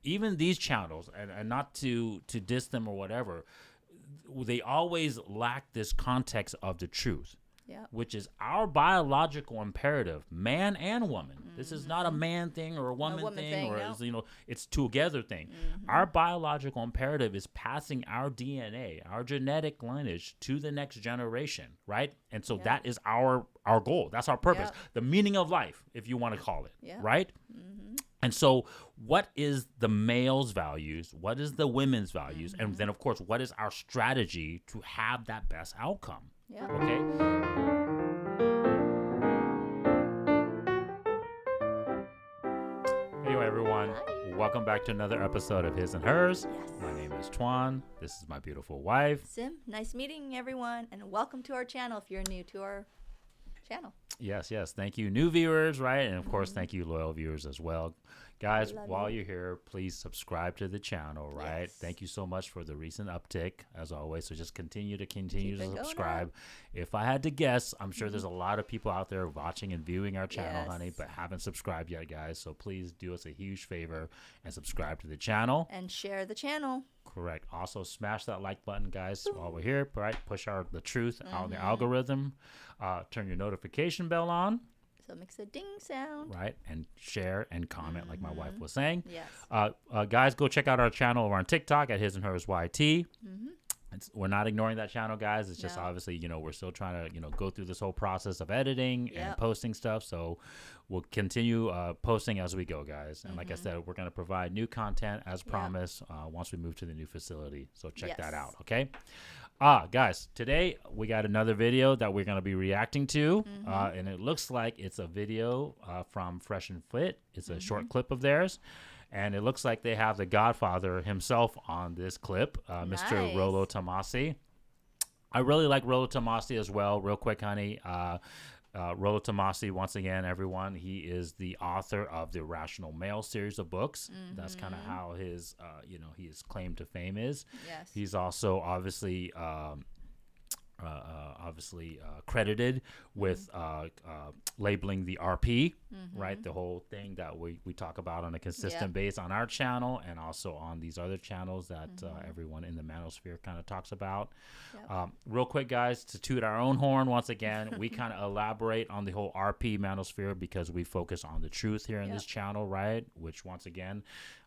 even these channels, and not to diss them or whatever, they always lack this context of the truth. Yeah. Which is our biological imperative, man and woman. This is not a man thing or a woman thing, or no. it's together thing. Our biological imperative is passing our DNA, our genetic lineage, to the next generation, right? And so that is our goal. That's our purpose, the meaning of life, if you want to call it, right? And so, what is the male's values? What is the women's values? And then, of course, what is our strategy to have that best outcome? Yeah. Okay. Hey everyone. Hi. Welcome back to another episode of His and Hers. Yes. My name is Tuan. This is my beautiful wife. Sim, nice meeting everyone, and welcome to our channel if you're new to our channel. Yes. Thank you, new viewers, right? And of course, thank you, loyal viewers as well. Guys, while you're here, please subscribe to the channel, right? Yes. Thank you so much for the recent uptick, as always. So just continue to Keep it subscribe. If I had to guess, I'm sure there's a lot of people out there watching and viewing our channel, honey, but haven't subscribed yet, guys. So please do us a huge favor and subscribe to the channel. And share the channel. Correct. Also, smash that like button, guys, while we're here, right? Push the truth out in the algorithm. Turn your notification bell on. So it makes a ding sound. Right. And share and comment like my wife was saying. Yes. Guys, go check out our channel over on TikTok at His and Hers YT. We're not ignoring that channel, guys. It's just obviously, we're still trying to, go through this whole process of editing and posting stuff. So we'll continue posting as we go, guys. And like I said, we're going to provide new content as promised once we move to the new facility. So check that out. Okay. Guys, today we got another video that we're going to be reacting to. And it looks like it's a video from Fresh and Fit. It's a short clip of theirs. And it looks like they have the Godfather himself on this clip, Mr. Rollo Tamassi. I really like Rollo Tamassi as well. Real quick, honey. Rollo Tamassi, once again, everyone, he is the author of the Rational Male series of books. That's kind of how his, his claim to fame is. Yes. He's also obviously credited with labeling the RP, right? The whole thing that we talk about on a consistent base on our channel and also on these other channels that everyone in the manosphere kind of talks about. Real quick, guys, to toot our own horn once again, we kind of elaborate on the whole RP manosphere because we focus on the truth here in this channel, right? Which once again,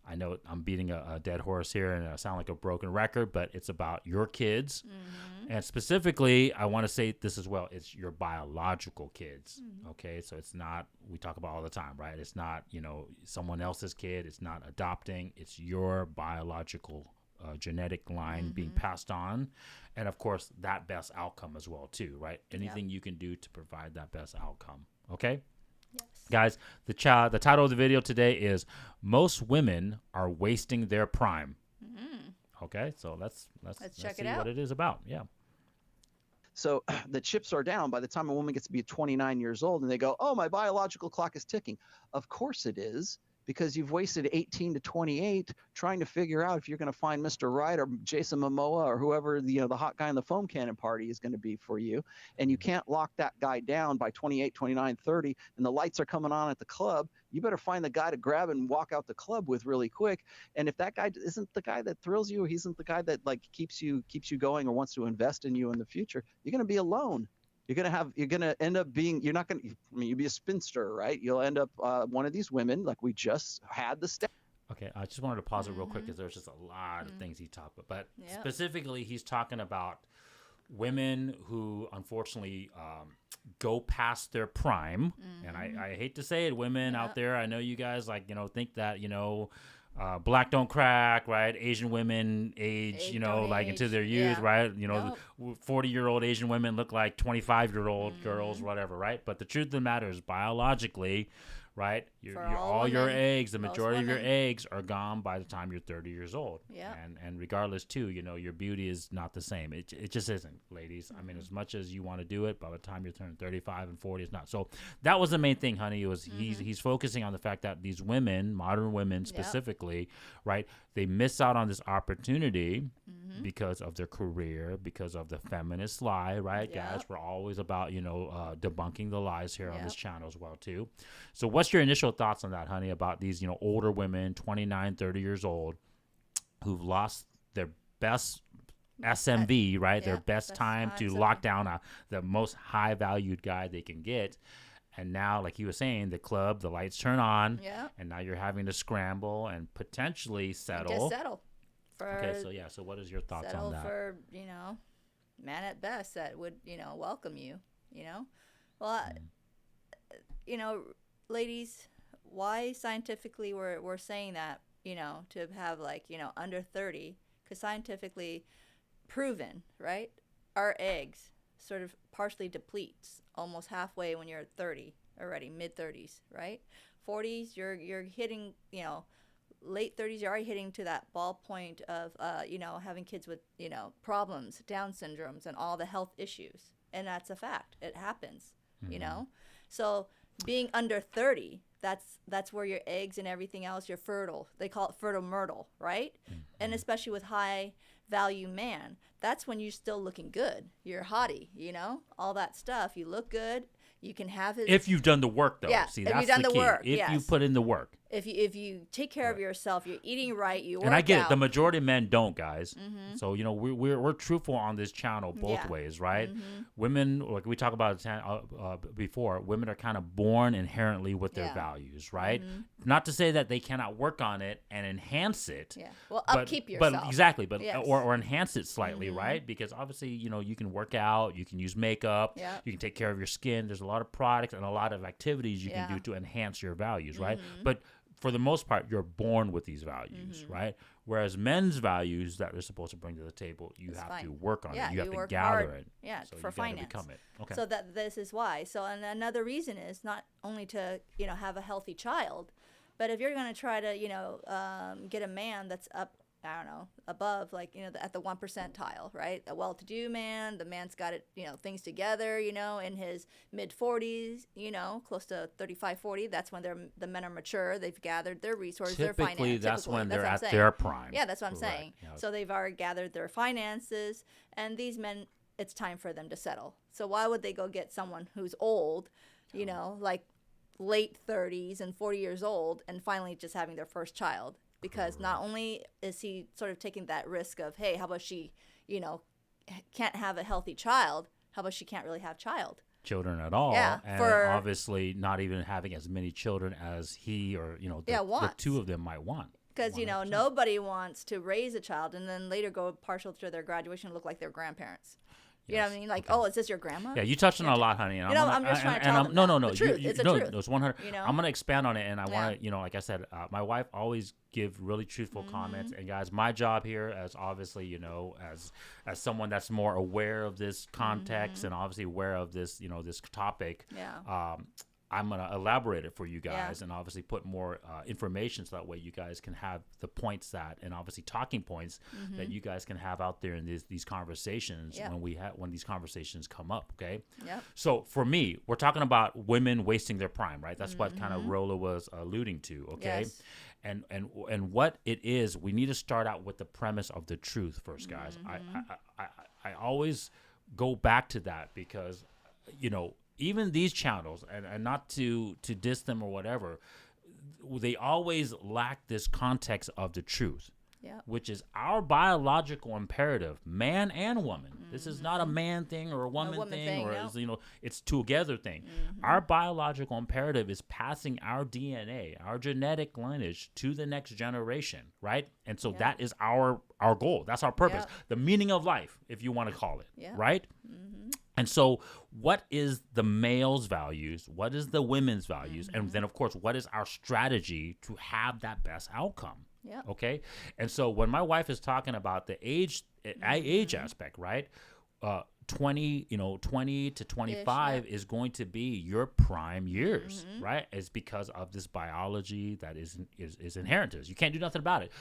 I know I'm beating a dead horse here and I sound like a broken record, but it's about your kids. And specifically, I want to say this as well. It's your biological kids. Okay. So it's not, we talk about all the time, right? It's not, someone else's kid. It's not adopting. It's your biological genetic line being passed on. And of course, that best outcome as well, too, right? Anything you can do to provide that best outcome. Okay. Yes. Guys, the title of the video today is "Most Women Are Wasting Their Prime." Okay, so let's check see it out. what it is about. Yeah. So the chips are down by the time a woman gets to be 29 years old and they go, oh, my biological clock is ticking. Of course it is, because you've wasted 18 to 28 trying to figure out if you're going to find Mr. Right or Jason Momoa or whoever the hot guy in the foam cannon party is going to be for you. And you can't lock that guy down by 28, 29, 30, and the lights are coming on at the club. You better find the guy to grab and walk out the club with really quick. And if that guy isn't the guy that thrills you, or he isn't the guy that like keeps you going or wants to invest in you in the future, you're going to be alone. You're going to end up being, you'll be a spinster, right? You'll end up one of these women like we just had the step. Okay, I just wanted to pause it real quick because there's just a lot of things he talked about. But specifically, he's talking about women who unfortunately go past their prime. And I hate to say it, women out there, I know you guys think that, black don't crack, right? Asian women age, like into their youth, right? 40-year-old Asian women look like 25-year-old girls, whatever, right? But the truth of the matter is biologically, right? All your eggs, the majority of your eggs are gone by the time you're 30 years old. Yeah. And regardless too, your beauty is not the same. It just isn't, ladies. I mean, as much as you want to do it, by the time you're turning 35 and 40, it's not. So that was the main thing, honey. It was he's focusing on the fact that these women, modern women specifically, right? They miss out on this opportunity because of their career, because of the feminist lie, right, guys? We're always about, debunking the lies here on this channel as well, too. So what what's your initial thoughts on that, honey, about these, older women, 29, 30 years old, who've lost their best SMV, right? Their best time to lock down the most high valued guy they can get. And now, like you were saying, the club, the lights turn on, and now you're having to scramble and potentially settle. Just settle. So what is your thoughts on that? Settle for, man at best that would, welcome you, Well, ladies, why scientifically we're saying that, to have under 30, because scientifically proven, right? Our eggs sort of partially depletes almost halfway when you're 30 already, mid 30s, right? 40s, you're hitting, late 30s, you're already hitting to that ball point of, having kids with, problems, Down syndromes, and all the health issues. And that's a fact. It happens, So being under 30, that's where your eggs and everything else, you're fertile. They call it fertile myrtle, right? And especially with high value man, that's when you're still looking good. You're hottie, all that stuff. You look good. You can have his. If you've done the work, though. Yeah, See, if that's you've done the the key. work, If you put in the work. If you take care of yourself, you're eating right, you work out. And I get it. The majority of men don't, guys. So, we're truthful on this channel both ways, right? Women, like we talked about before, women are kind of born inherently with their values, right? Not to say that they cannot work on it and enhance it. Yeah. Well, upkeep yourself. But exactly. But or enhance it slightly, right? Because obviously, you can work out, you can use makeup, you can take care of your skin. There's a lot of products and a lot of activities you can do to enhance your values, right? But for the most part, you're born with these values, right? Whereas men's values that they're supposed to bring to the table, you have to work on it. You have to gather it. Yeah, so for you finance. Become it. Okay. So this is why. So and another reason is not only to have a healthy child, but if you're going to try to get a man that's up, I don't know, above at the 1 percentile, right? A well-to-do man, the man's got it, things together, in his mid 40s, close to 35, 40. That's when the men are mature. They've gathered their resources, their finances. That's when they're at their prime. Yeah, that's what I'm saying. Yeah. So they've already gathered their finances, and these men, it's time for them to settle. So why would they go get someone who's old, like late 30s and 40 years old, and finally just having their first child? Because not only is he sort of taking that risk of, hey, how about she, can't have a healthy child? How about she can't really have children at all? Yeah, and obviously not even having as many children as he or, the two of them might want. Because, nobody wants to raise a child and then later go partial to their graduation and look like their grandparents. You know what I mean? Like, oh, is this your grandma? Yeah, you touched on a lot, honey. And I'm just trying to tell them No. The truth. It's the truth. It's 100. I'm going to expand on it, and I want to, like I said, my wife always give really truthful comments. And guys, my job here, as obviously, as someone that's more aware of this context and obviously aware of this, this topic. Yeah. I'm going to elaborate it for you guys and obviously put more information so that way you guys can have the points and obviously talking points that you guys can have out there in these conversations when these conversations come up, okay? Yeah. So for me, we're talking about women wasting their prime, right? That's what kind of Rollo was alluding to, okay? Yes. And what it is, we need to start out with the premise of the truth first, guys. I always go back to that because, even these channels, and not to diss them or whatever, they always lack this context of the truth, which is our biological imperative, man and woman. This is not a man thing or a woman thing, or it's together thing. Our biological imperative is passing our DNA, our genetic lineage to the next generation, right? And so that is our goal. That's our purpose, the meaning of life, if you want to call it, right? And so what is the male's values? What is the women's values? And then, of course, what is our strategy to have that best outcome? Yeah. Okay. And so when my wife is talking about the age aspect, right? 20 to 25 is going to be your prime years, right? It's because of this biology that is inherent to us. You can't do nothing about it.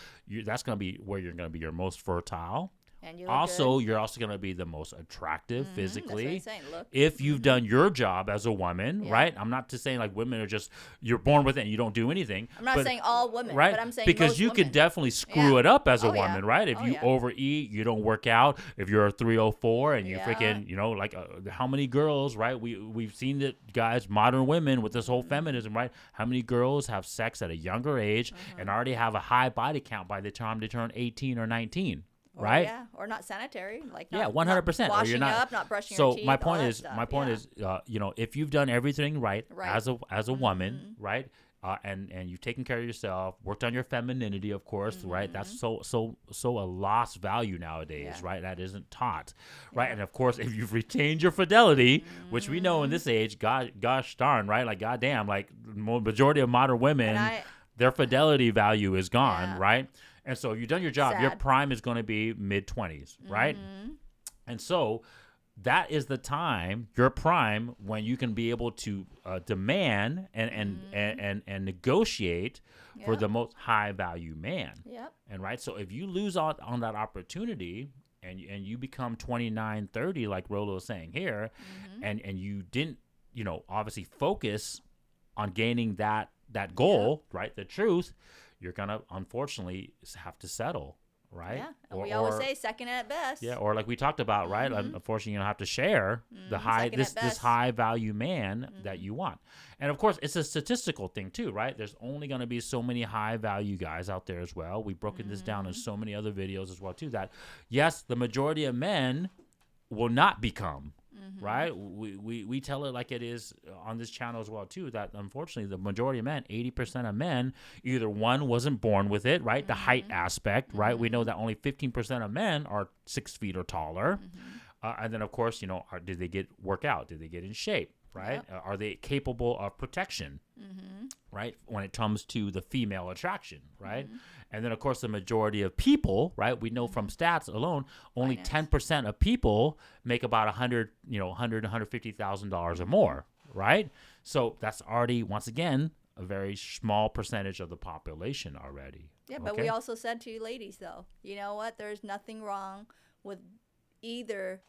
That's going to be where you're going to be your most fertile, And you look also, good. you're also going to be the most attractive physically. That's what I'm saying. Look. If you've done your job as a woman, Yeah. right? I'm not just saying like women are just, you're born with it and you don't do anything. I'm not saying all women, right? but I'm saying because most you women. could definitely screw it up as a Oh, yeah. woman, right? If Oh, you yeah. overeat, you don't work out, if you're a 304 and you Yeah. freaking, you know, like how many girls, right? We've seen that guys, modern women with this whole feminism, right? How many girls have sex at a younger age and already have a high body count by the time they turn 18 or 19? Right? Yeah, or not sanitary, like Yeah, not, 100%. Not Or washing you're not. up, not brushing So your teeth. my all point that is, stuff. you know, if you've done everything right, Right. as a woman, right, and you've taken care of yourself, worked on your femininity, of course, right. That's so a lost value nowadays, Yeah. right? That isn't taught, right? And of course, if you've retained your fidelity, which we know in this age, gosh darn, right? Like goddamn, like majority of modern women, their fidelity value is gone, Yeah. right? And so you've done your job. Your Sad. prime is going to be mid-20s, right? And so that is the time, your prime, when you can be able to demand and negotiate for Yep. the most high-value man. Yep. And right, so if you lose out on that opportunity and you become 29, 30, like Rollo is saying here, and you didn't, you know, obviously focus on gaining that goal, right, the truth, you're gonna unfortunately have to settle, right? Yeah. And we always say second at best. Yeah, or like we talked about, right? Unfortunately, you're gonna have to share the high second at this best. high value man that you want. And of course, it's a statistical thing too, right? There's only gonna be so many high value guys out there as well. We've broken this down in so many other videos as well too. That yes, the majority of men will not become. Right, we tell it like it is on this channel as well too. That unfortunately, the majority of men, 80% of men, either one wasn't born with it, right? The height aspect, right? We know that only 15% of men are 6 feet or taller, and then of course, you know, did they work out? Did they get in shape? Right? Yep. Are they capable of protection? Right? When it comes to the female attraction, right? And then of course the majority of people, right? We know from stats alone, only 10% of people make about $150,000 or more, right? So that's already, once again, a very small percentage of the population already. Yeah, but we also said to you ladies, though, you know what? There's nothing wrong with either,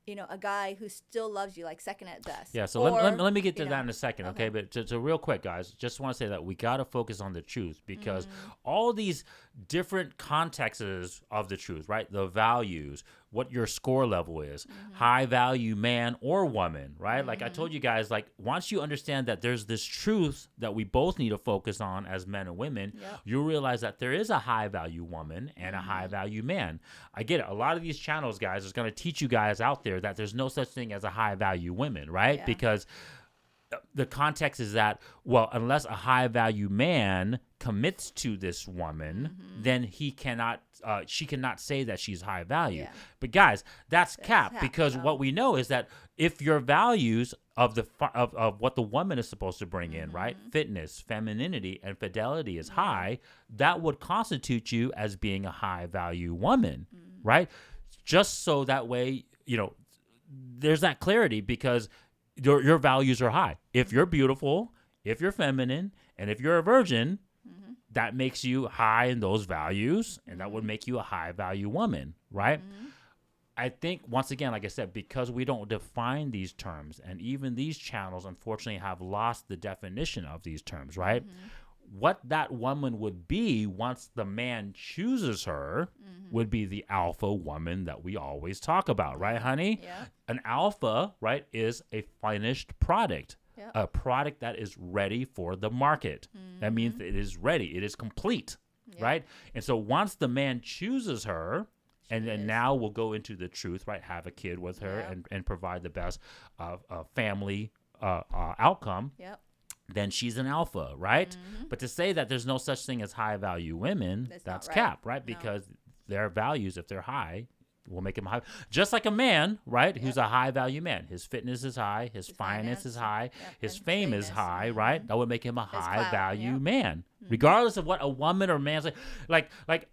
you know, a guy who still loves you, like second at best. Yeah, so let me get to that in a second, okay? But so real quick, guys, just want to say that we got to focus on the truth because all these different contexts of the truth, right? The values, what your score level is, high value man or woman, right? Like I told you guys, like once you understand that there's this truth that we both need to focus on as men and women, you'll realize that there is a high value woman and a high value man. I get it. A lot of these channels, guys, is going to teach you guys out there that there's no such thing as a high value woman, right? Yeah. Because the context is that, well, unless a high value man commits to this woman, then he cannot, she cannot say that she's high value. Yeah. But guys, that's cap cap, because what we know is that if your values of of what the woman is supposed to bring in, right, fitness, femininity, and fidelity is high, that would constitute you as being a high value woman, right? Just so that way, you know, there's that clarity because your values are high. If you're beautiful, if you're feminine, and if you're a virgin, that makes you high in those values, and that would make you a high value woman, right? I think, once again, like I said, because we don't define these terms, and even these channels, unfortunately, have lost the definition of these terms, right? What that woman would be once the man chooses her would be the alpha woman that we always talk about, right, honey? Yeah. An alpha, right, is a finished product, a product that is ready for the market. That means it is ready. It is complete, right? And so once the man chooses her, and then now we'll go into the truth, right? Have a kid with her and provide the best family outcome. Yep. Then she's an alpha, right? But to say that there's no such thing as high value women, that's right. cap, right? Because their values, if they're high, will make him high. Just like a man, right? Who's a high value man. His fitness is high, his finance is high, his fame is high, right? That would make him a high value man. Regardless of what a woman or man's like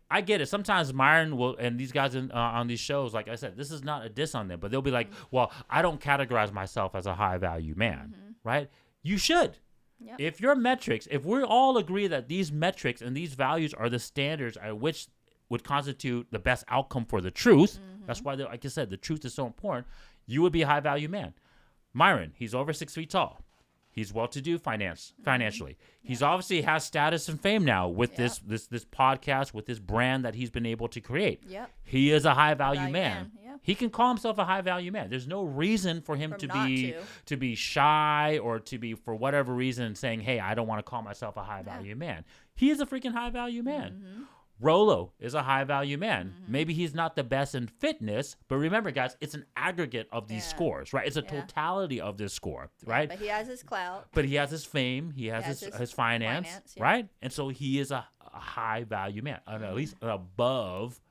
I get it. Sometimes Myron will, and these guys on these shows, like I said, this is not a diss on them, but they'll be like, well, I don't categorize myself as a high value man, right? You should. Yep. If your metrics, if we all agree that these metrics and these values are the standards at which would constitute the best outcome for the truth. That's why, like I said, the truth is so important. You would be a high value man. Myron, he's over 6 feet tall. He's well-to-do financially. He's obviously has status and fame now with this podcast, with this brand that he's been able to create. Yep. He is a high-value man. Yep. He can call himself a high-value man. There's no reason for him to be shy or to be, for whatever reason, saying, hey, I don't want to call myself a high-value man. He is a freaking high-value man. Rollo is a high-value man. Maybe he's not the best in fitness, but remember, guys, it's an aggregate of these scores, right? It's a totality of this score, right? But he has his clout. But he has his fame. He has his finance, right? And so he is a high-value man, at least an above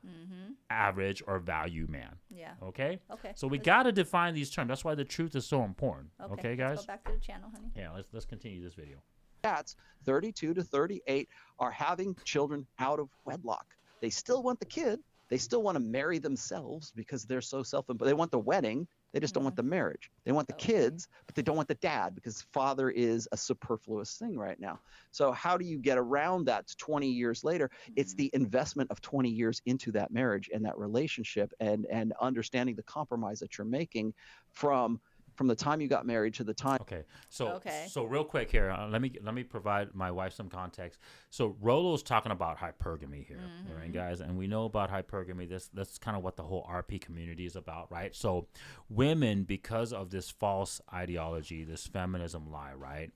average or value man. Yeah. Okay? Okay. So we got to define these terms. That's why the truth is so important. Okay, guys? Let's go back to the channel, honey. Yeah, let's continue this video. Cats 32 to 38 are having children out of wedlock. They still want the kid. They still want to marry themselves because they're so but they want the wedding. They just don't want the marriage. They want the kids, but they don't want the dad because father is a superfluous thing right now. So how do you get around that 20 years later? It's the investment of 20 years into that marriage and that relationship and understanding the compromise that you're making from the time you got married to the time. Okay. So real quick here, let me provide my wife some context. So Rollo's talking about hypergamy here, right, guys? And we know about hypergamy. That's kind of what the whole RP community is about, right? So women, because of this false ideology, this feminism lie, right?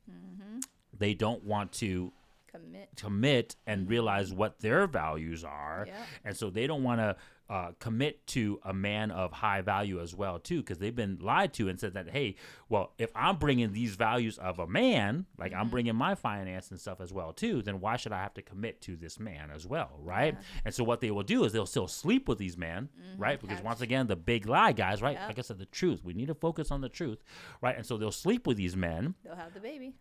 They don't want to commit and realize what their values are, and so they don't want to commit to a man of high value as well too, because they've been lied to and said that, hey, well, if I'm bringing these values of a man, like I'm bringing my finance and stuff as well too, then why should I have to commit to this man as well, right? And so what they will do is they'll still sleep with these men, right? Because once again, the big lie, guys, right? Like I said, the truth. We need to focus on the truth, right? And so they'll sleep with these men. They'll have the baby.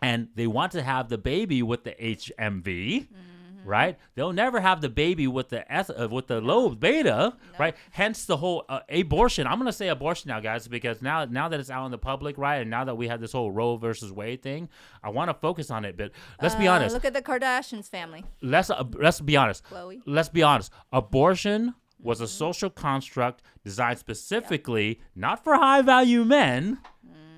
And they want to have the baby with the HMV, right? They'll never have the baby with the low beta, right? Hence the whole abortion. I'm gonna say abortion now, guys, because now that it's out in the public, right, and now that we have this whole Roe versus Wade thing, I want to focus on it. But let's be honest. Look at the Kardashians family. Let's be honest. Chloe. Let's be honest. Abortion was a social construct designed specifically not for high value men.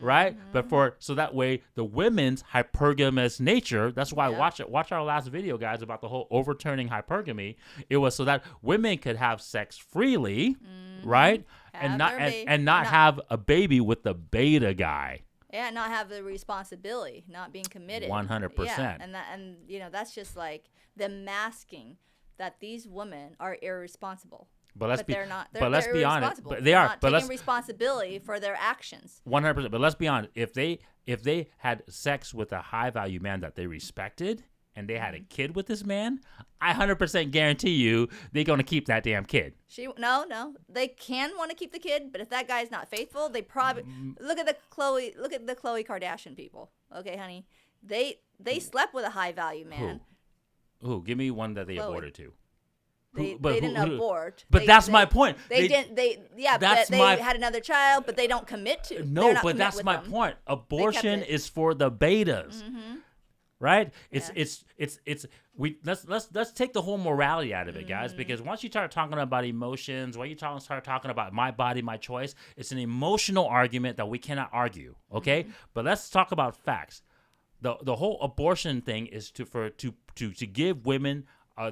Right, but so that way the women's hypergamous nature. That's why watch our last video, guys, about the whole overturning hypergamy. It was so that women could have sex freely, right, and not have a baby with the beta guy. Yeah, not have the responsibility, not being committed. 100%. Yeah, and that's just like them masking that these women are irresponsible. But let's be honest. But they are taking responsibility for their actions. 100%. But let's be honest. If they had sex with a high value man that they respected and they had a kid with this man, I 100% guarantee you they're gonna keep that damn kid. No. They can want to keep the kid, but if that guy's not faithful, they probably look at the Khloe Kardashian people. Okay, honey, they slept with a high value man. Who? Give me one that they aborted to. They didn't abort. But that's my point. They had another child, but they don't commit to. No, but that's my point. Abortion is for the betas, right? Let's take the whole morality out of it, guys, because once you start talking about emotions, when you start talking about my body, my choice, it's an emotional argument that we cannot argue. Okay, but let's talk about facts. The whole abortion thing is to give women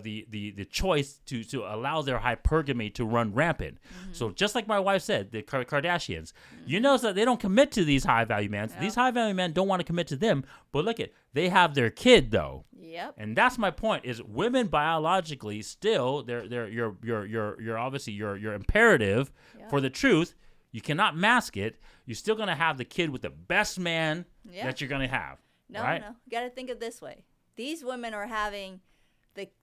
the choice to allow their hypergamy to run rampant. So just like my wife said, the Kardashians, you know that they don't commit to these high value men. These high value men don't want to commit to them, but look they have their kid though. Yep. And that's my point. Is women biologically still you're obviously your imperative for the truth. You cannot mask it. You're still gonna have the kid with the best man that you're gonna have. No, right? You got to think of it this way. These women are having.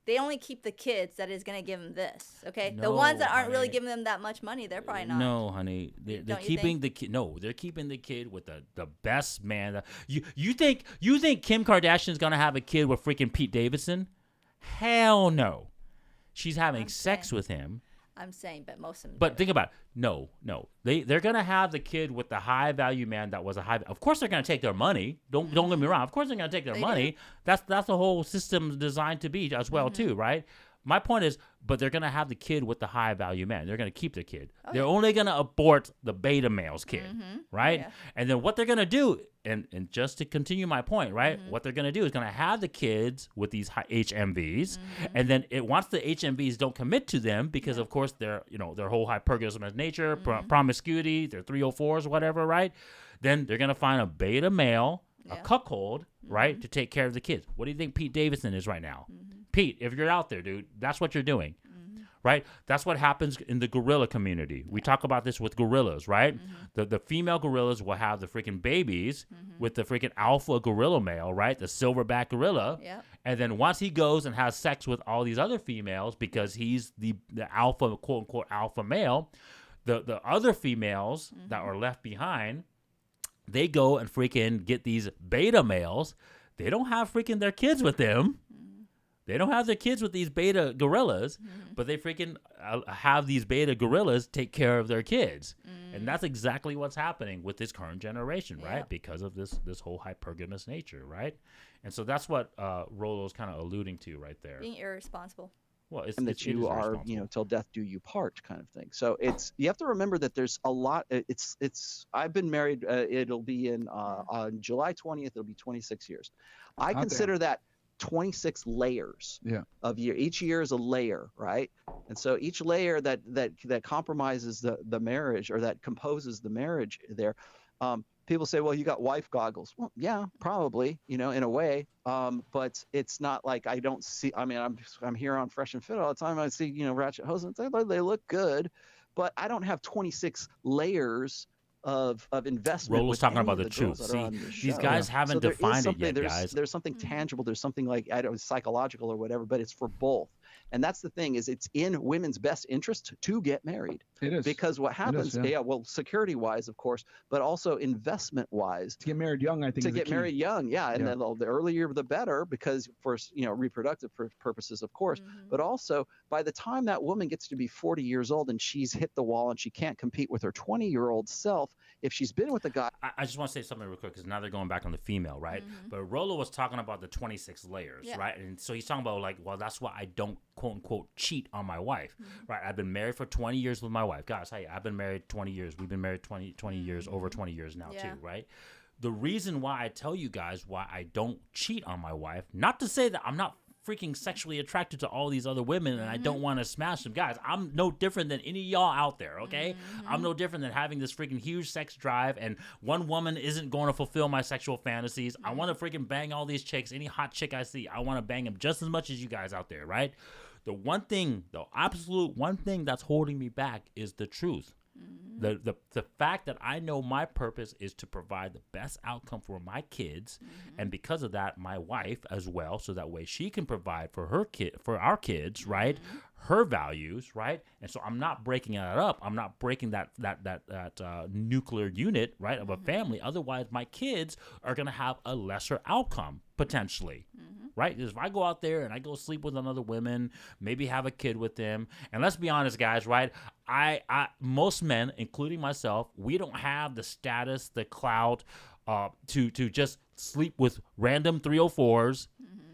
They only keep the kids that is going to give them this, okay? The ones that aren't really giving them that much money, they're probably not. No, honey. They're keeping the kid. No, they're keeping the kid with the best man. You think Kim Kardashian's going to have a kid with freaking Pete Davidson? Hell no. She's having sex with him. I'm saying, but most of them. But think about it. No. They're gonna have the kid with the high value man that was a high. Of course, they're gonna take their money. Don't get me wrong. Of course, they're gonna take their money. That's the whole system designed to be as well too, right? my point is, but they're going to have the kid with the high value man. They're going to keep the kid. They're only going to abort the beta male's kid, right? Yeah. And then what they're going to do, and just to continue my point, right? What they're going to do is going to have the kids with these high HMVs, and then once the HMVs don't commit to them, because of course they're, their whole hypergamy nature, promiscuity, their 304s, whatever, right? Then they're going to find a beta male, a cuckold, right, to take care of the kids. What do you think Pete Davidson is right now? Pete, if you're out there, dude, that's what you're doing, right? That's what happens in the gorilla community. We talk about this with gorillas, right? The female gorillas will have the freaking babies with the freaking alpha gorilla male, right? The silverback gorilla. Yeah. And then once he goes and has sex with all these other females because he's the alpha, quote unquote, alpha male, the other females that are left behind, they go and freaking get these beta males. They don't have freaking their kids with them. They don't have their kids with these beta gorillas, but they freaking have these beta gorillas take care of their kids. And that's exactly what's happening with this current generation, right? Because of this whole hypergamous nature, right? And so that's what Rollo's kind of alluding to right there. Being irresponsible. Well, it's and that you are, till death do you part kind of thing. So you have to remember that there's a lot. I've been married. It'll be on July 20th. It'll be 26 years. I consider that 26 layers of year. Each year is a layer, right? And so each layer that compromises the marriage, or that composes the marriage there. People say, well, you got wife goggles. Well, yeah, probably, in a way. But it's not like I don't see. I mean, I'm here on Fresh and Fit all the time. I see, ratchet hoses. They look good, but I don't have 26 layers of investment. Rollo's talking about the truth. See, these guys haven't defined it yet, guys. There's something tangible. There's something like, I don't know, psychological or whatever, but it's for both. And that's the thing, is it's in women's best interest to get married. It is. Because what happens, well, security-wise, of course, but also investment-wise. To get married young, I think, to get married young, and then the earlier the better, because for reproductive purposes, of course, but also by the time that woman gets to be 40 years old and she's hit the wall and she can't compete with her 20-year-old self, if she's been with a guy. I just want to say something real quick, because now they're going back on the female, right? But Rollo was talking about the 26 layers, right? And so he's talking about, like, well, that's why I don't, quote unquote, cheat on my wife, right? I've been married for 20 years with my wife. Guys, hey, I've been married 20 years. We've been married 20 years, over 20 years now too, right? The reason why I tell you guys why I don't cheat on my wife, not to say that I'm not freaking sexually attracted to all these other women and I don't want to smash them. Guys, I'm no different than any of y'all out there, okay? I'm no different than having this freaking huge sex drive, and one woman isn't going to fulfill my sexual fantasies. I want to freaking bang all these chicks. Any hot chick I see, I want to bang them just as much as you guys out there, right? The absolute one thing that's holding me back is the truth. The fact that I know my purpose is to provide the best outcome for my kids, and because of that, my wife as well, so that way she can provide for our kids, right? Her values, right? And so I'm not breaking that up. I'm not breaking that nuclear unit, right, of a family. Otherwise, my kids are gonna have a lesser outcome potentially. Right? If I go out there and I go sleep with another woman, maybe have a kid with them, and let's be honest, guys, right? Most men, including myself, we don't have the status, the clout, to just sleep with random 304s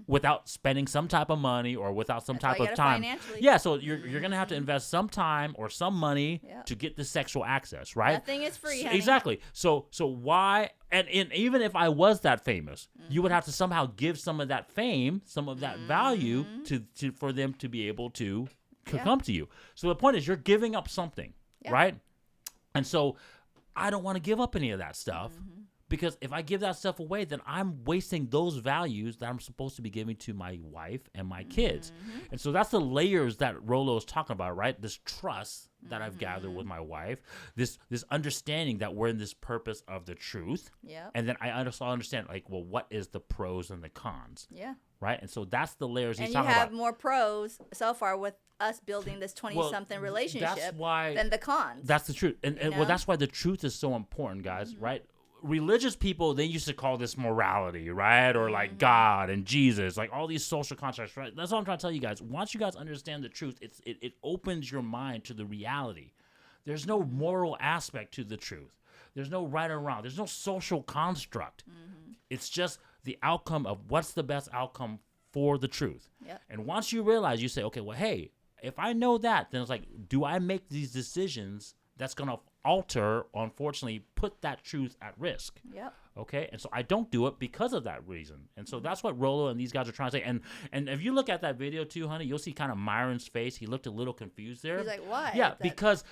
without spending some type of money or without some type of time. Yeah, so you're gonna have to invest some time or some money to get the sexual access, right? Nothing is free, honey. Exactly. So why? And even if I was that famous, you would have to somehow give some of that fame, some of that value to for them to be able to come to you. So the point is, you're giving up something, right? And so I don't want to give up any of that stuff. Because if I give that stuff away, then I'm wasting those values that I'm supposed to be giving to my wife and my kids. And so that's the layers that Rollo is talking about, right? This trust that I've gathered with my wife, this understanding that we're in this purpose of the truth. And then I also understand, like, well, what is the pros and the cons? Right? And so that's the layers he's talking about. And you have more pros so far with us building this 20-something relationship than the cons. That's the truth. And well, that's why the truth is so important, guys, right? Religious people, they used to call this morality, right? Or like God and Jesus, like all these social constructs, right? That's what I'm trying to tell you guys. Once you guys understand the truth, it opens your mind to the reality. There's no moral aspect to the truth. There's no right or wrong. There's no social construct. It's just the outcome of what's the best outcome for the truth. Yep. And once you realize, you say, okay, well, hey, if I know that, then it's like, do I make these decisions that's going to alter, or unfortunately, put that truth at risk? Yep. Okay, and so I don't do it because of that reason. And so that's what Rollo and these guys are trying to say. And if you look at that video too, honey, you'll see kind of Myron's face. He looked a little confused there. He's like, why? Yeah, because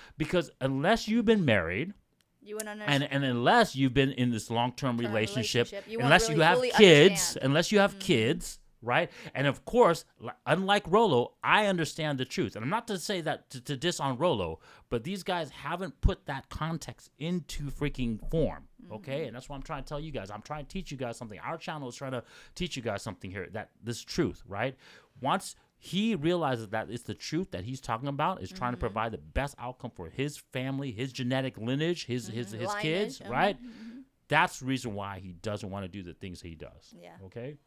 unless you've been married, you wouldn't understand. and unless you've been in this long-term relationship, you won't unless really you have fully kids, understand. unless you have kids, right? And of course, unlike Rollo, I understand the truth. And I'm not to say that to diss on Rollo, but these guys haven't put that context into freaking form, okay? And that's what I'm trying to tell you guys. I'm trying to teach you guys something. Our channel is trying to teach you guys something here, that this truth, right? Once he realizes that it's the truth that he's talking about, is trying to provide the best outcome for his family, his genetic lineage, his kids, right? That's the reason why he doesn't want to do the things he does. Yeah. Okay?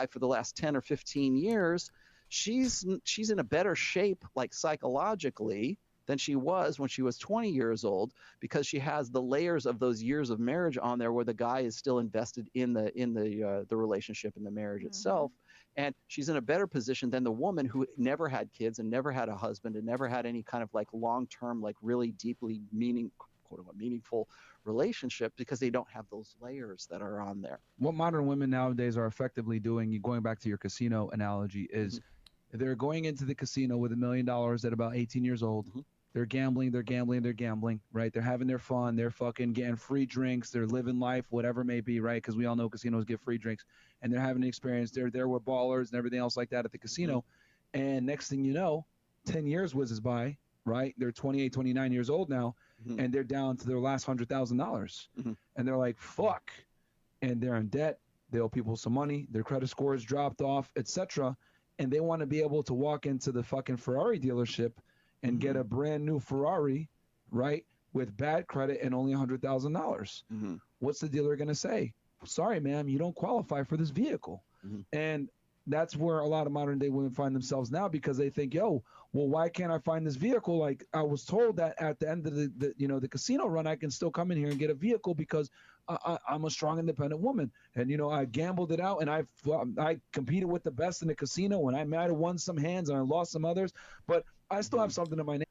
For the last 10 or 15 years, she's in a better shape, like psychologically, than she was when she was 20 years old, because she has the layers of those years of marriage on there, where the guy is still invested in the relationship and the marriage itself. And she's in a better position than the woman who never had kids and never had a husband and never had any kind of like long-term, like really deeply meaningful relationship, because they don't have those layers that are on there. What modern women nowadays are effectively doing, going back to your casino analogy, is they're going into the casino with $1 million at about 18 years old. They're gambling, right? They're having their fun. They're fucking getting free drinks. They're living life, whatever it may be, right? Because we all know casinos give free drinks. And they're having an experience. They're there with ballers and everything else like that at the casino. And next thing you know, 10 years whizzes by, right? They're 28, 29 years old now, and they're down to their last $100,000. And they're like, fuck. And they're in debt. They owe people some money. Their credit score is dropped off, etc. And they want to be able to walk into the fucking Ferrari dealership and get a brand new Ferrari, right, with bad credit and only $100,000. What's the dealer going to say? Sorry, ma'am, you don't qualify for this vehicle. And that's where a lot of modern day women find themselves now, because they think, yo, well, why can't I find this vehicle? Like, I was told that at the end of the casino run, I can still come in here and get a vehicle because I'm a strong, independent woman. And, I gambled it out, and I competed with the best in the casino, and I might have won some hands and I lost some others, but I still have something in my name.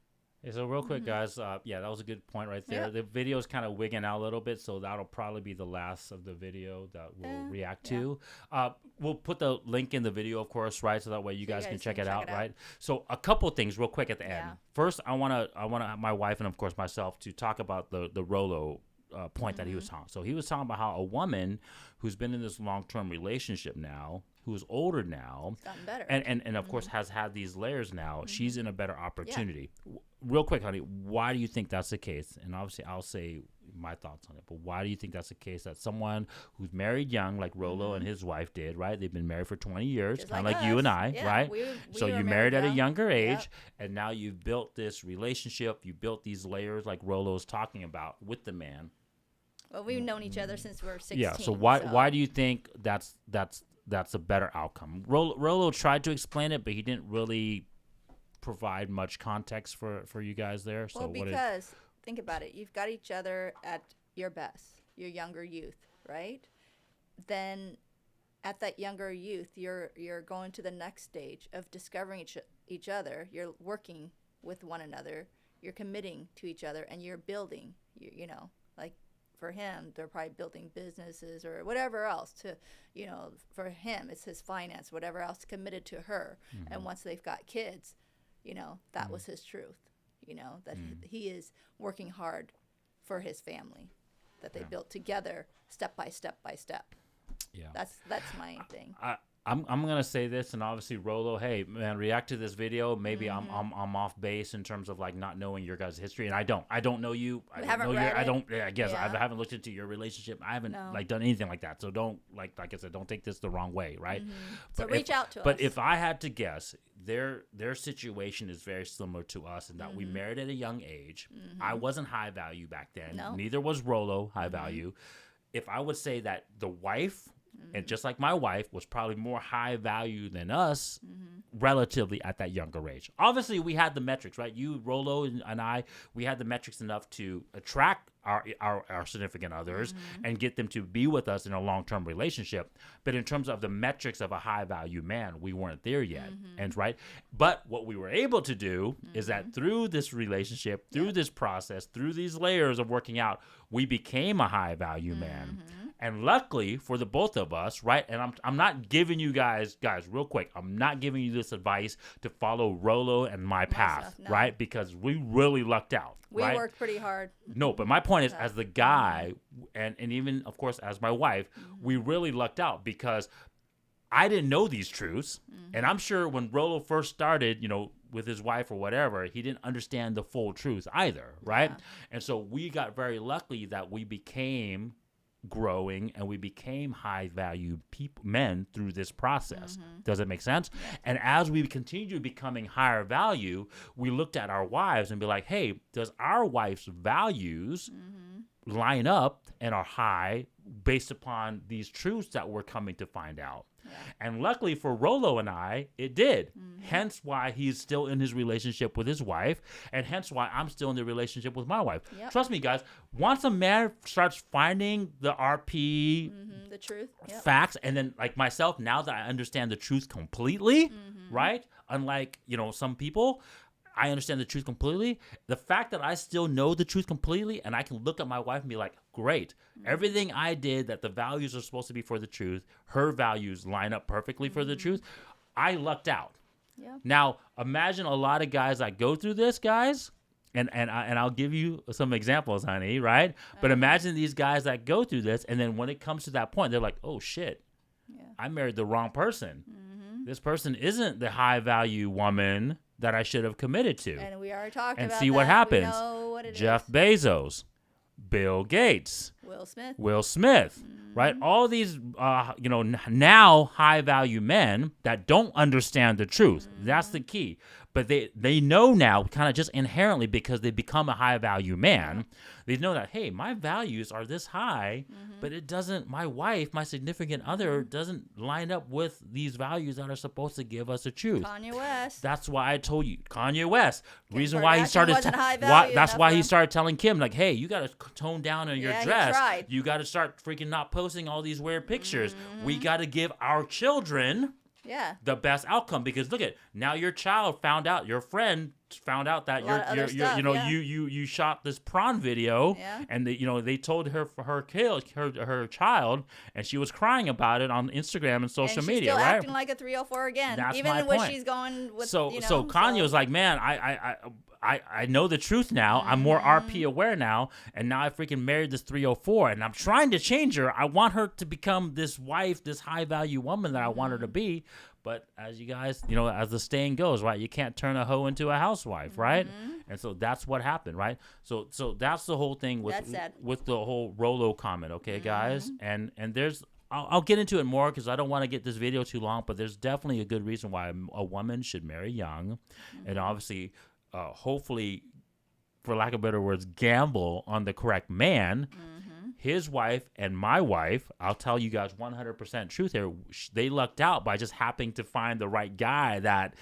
Okay, so real quick, guys, that was a good point right there. The video is kind of wigging out a little bit, so that'll probably be the last of the video that we'll react to. We'll put the link in the video, of course, right, so that way you guys can check it out, right? So a couple things real quick at the end. First, I want my wife and, of course, myself to talk about the Rollo point that he was talking. So he was talking about how a woman who's been in this long-term relationship now, who's older now, gotten better, and of course has had these layers now, she's in a better opportunity. Real quick, honey, why do you think that's the case? And obviously I'll say my thoughts on it, but why do you think that's the case, that someone who's married young, like Rollo and his wife did, right? They've been married for 20 years, kind of like you and I, right? So you married at a younger age, and now you've built this relationship, you built these layers like Rollo's talking about with the man. Well, we've known each other since we were 16. Yeah, so why do you think that's a better outcome? Rollo tried to explain it, but he didn't really provide much context for you guys there. So because think about it, you've got each other at your best, your younger youth, right? Then at that younger youth, you're going to the next stage of discovering each other. You're working with one another. You're committing to each other, and you're building. Like for him, they're probably building businesses or whatever else to, for him, it's his finance, whatever else committed to her. And once they've got kids, that was his truth, that he is working hard for his family, that they built together step by step by step. Yeah. That's my thing. I'm gonna say this, and obviously Rollo, hey man, react to this video. Maybe I'm off base in terms of like not knowing your guys' history, and I don't know you. I haven't looked into your relationship. I haven't done anything like that. So don't like I said, don't take this the wrong way, right? So reach out to us. But if I had to guess, their situation is very similar to us in that we married at a young age. I wasn't high value back then. No. Neither was Rollo high value. If I would say that the wife and just like my wife was probably more high value than us relatively at that younger age. Obviously, we had the metrics, right? You, Rollo, and I, we had the metrics enough to attract our significant others and get them to be with us in a long-term relationship. But in terms of the metrics of a high-value man, we weren't there yet. And right. But what we were able to do is that through this relationship, through this process, through these layers of working out, we became a high-value man. And luckily for the both of us, right? And I'm not giving you guys, real quick, I'm not giving you this advice to follow Rollo and my path, right? Because we really lucked out. We right? worked pretty hard. No, but my point is, as the guy, and even, of course, as my wife, we really lucked out because I didn't know these truths. And I'm sure when Rollo first started, with his wife or whatever, he didn't understand the full truth either, right? Yeah. And so we got very lucky that we became growing and we became high value men through this process. Does it make sense? Yeah. And as we continue becoming higher value, we looked at our wives and be like, hey, does our wife's values line up and are high based upon these truths that we're coming to find out? Yeah. And luckily for Rollo and I, it did. Hence why he's still in his relationship with his wife, and hence why I'm still in the relationship with my wife. Yep. Trust me, guys, once a man starts finding the RP, the truth, facts, and then like myself, now that I understand the truth completely, right? Unlike, some people, I understand the truth completely. The fact that I still know the truth completely and I can look at my wife and be like, great, everything I did that the values are supposed to be for the truth, her values line up perfectly for the truth, I lucked out. Yeah. Now, imagine a lot of guys that go through this, guys, and I'll give you some examples, honey, right? But imagine these guys that go through this, and then when it comes to that point, they're like, oh, shit, I married the wrong person. This person isn't the high-value woman that I should have committed to. And we already talked about that. And see what happens. We know what it Jeff Bezos, Bill Gates, Will Smith, right? All these, now high-value men that don't understand the truth. That's the key. But they know now, kind of just inherently, because they become a high-value man, they know that, hey, my values are this high, but it doesn't, my wife, my significant other, doesn't line up with these values that are supposed to give us the truth. Kanye West. That's why I told you, Kanye West. Reason why he started, that's why he started telling Kim, like, hey, you got to tone down on your dress. You got to start freaking not posting all these weird pictures. We got to give our children the best outcome, because look at, now your child found out, your friend found out that you shot this prawn video, and they told her child, and she was crying about it on Instagram and social media, still right? acting like a 304 again. That's even my when point. She's going with so Kanye was like, man, I know the truth now. I'm more RP aware now, and now I freaking married this 304, and I'm trying to change her. I want her to become this wife, this high value woman that I want her to be. But as you guys, as the saying goes, right, you can't turn a hoe into a housewife, right? And so that's what happened, right? So that's the whole thing with the whole Rollo comment, okay, guys? And there's, I'll get into it more because I don't want to get this video too long, but there's definitely a good reason why a woman should marry young, and obviously, hopefully, for lack of better words, gamble on the correct man. His wife and my wife, I'll tell you guys 100% truth here, they lucked out by just happening to find the right guy that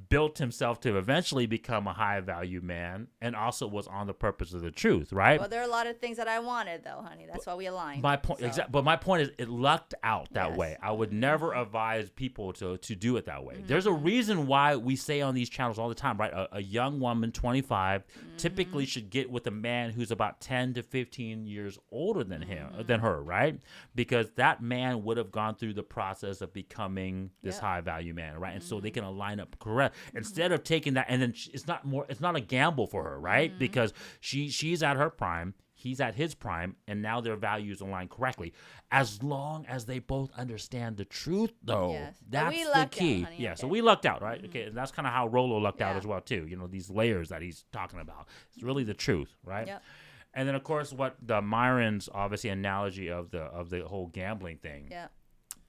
built himself to eventually become a high-value man, and also was on the purpose of the truth, right? Well, there are a lot of things that I wanted, though, honey. That's why we aligned. My point, but my point is, it lucked out that way. I would never advise people to do it that way. There's a reason why we say on these channels all the time, right? A young woman, 25, typically should get with a man who's about 10 to 15 years older than her, right? Because that man would have gone through the process of becoming this high-value man, right? And so they can align up correct. Instead of taking that, and then it's not a gamble for her, right? Because she's at her prime, he's at his prime, and now their values align correctly. As long as they both understand the truth, though, that's the key. So we lucked out, right? Okay, and that's kind of how Rollo lucked out as well, too. These layers that he's talking about. It's really the truth, right? And then, of course, what the Myron's obviously analogy of the whole gambling thing.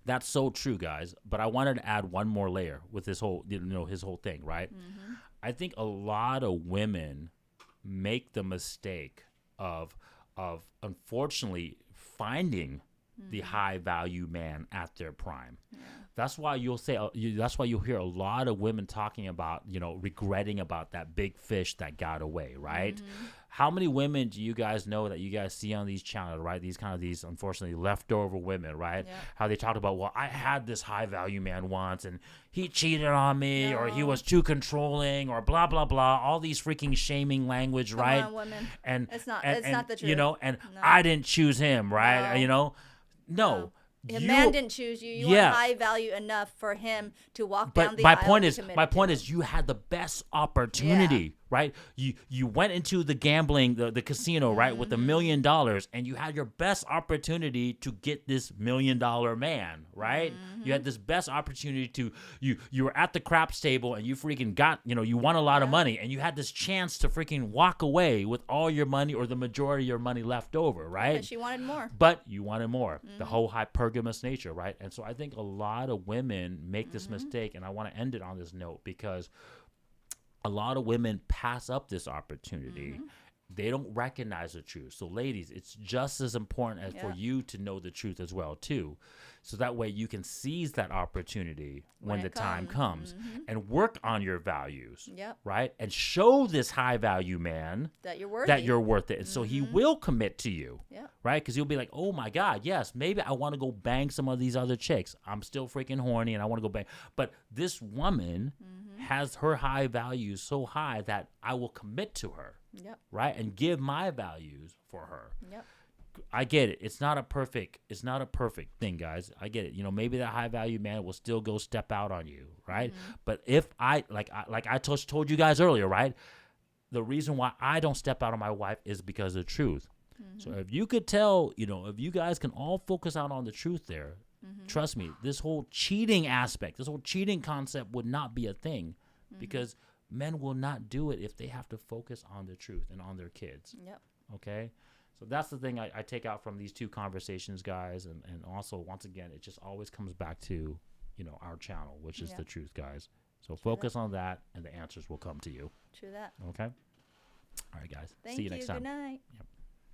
That's so true, guys. But I wanted to add one more layer with this whole, his whole thing, right? I think a lot of women make the mistake of unfortunately finding the high value man at their prime. Yeah. That's why you'll say, that's why you'll hear a lot of women talking about, regretting about that big fish that got away, right? How many women do you guys know that you guys see on these channels, right? These unfortunately leftover women, right? Yeah. How they talk about, well, I had this high value man once and he cheated on me, or he No. was too controlling, or blah blah blah. All these freaking shaming language, Come right? on, women. And It's not and, the truth. And No. I didn't choose him, right? No. No. A man didn't choose you. You Yeah. weren't high value enough for him to walk down But the my aisle. point and is, be committed my to point him. is, you had the best opportunity, right? You went into the gambling, the casino, right, with $1 million, and you had your best opportunity to get this $1 million man, right? You had this best opportunity to you were at the craps table and you freaking got, you won a lot of money, and you had this chance to freaking walk away with all your money or the majority of your money left over, right? But she wanted more. But you wanted more. The whole hypergamous nature, right? And so I think a lot of women make this mistake, and I want to end it on this note because a lot of women pass up this opportunity. They don't recognize the truth. So ladies, it's just as important as for you to know the truth as well too. So that way you can seize that opportunity when the time comes and work on your values, right? And show this high value man that you're worthy. that you're worth it. And so he will commit to you, Yeah. right? Because you'll be like, oh my God, yes, maybe I want to go bang some of these other chicks. I'm still freaking horny and I want to go bang. But this woman has her high values so high that I will commit to her, right? And give my values for her. I get it. It's not a perfect thing, guys. I get it. Maybe that high value man will still go step out on you, right? But if I told you guys earlier, right? The reason why I don't step out on my wife is because of the truth. So if you could tell, if you guys can all focus out on the truth there, trust me, this whole cheating aspect, this whole cheating concept would not be a thing because men will not do it if they have to focus on the truth and on their kids. Okay? So that's the thing I take out from these two conversations, guys. And also, once again, it just always comes back to, our channel, which is the truth, guys. So focus on that, and the answers will come to you. True that. Okay? All right, guys. Thank See you next time. Good night. Yep.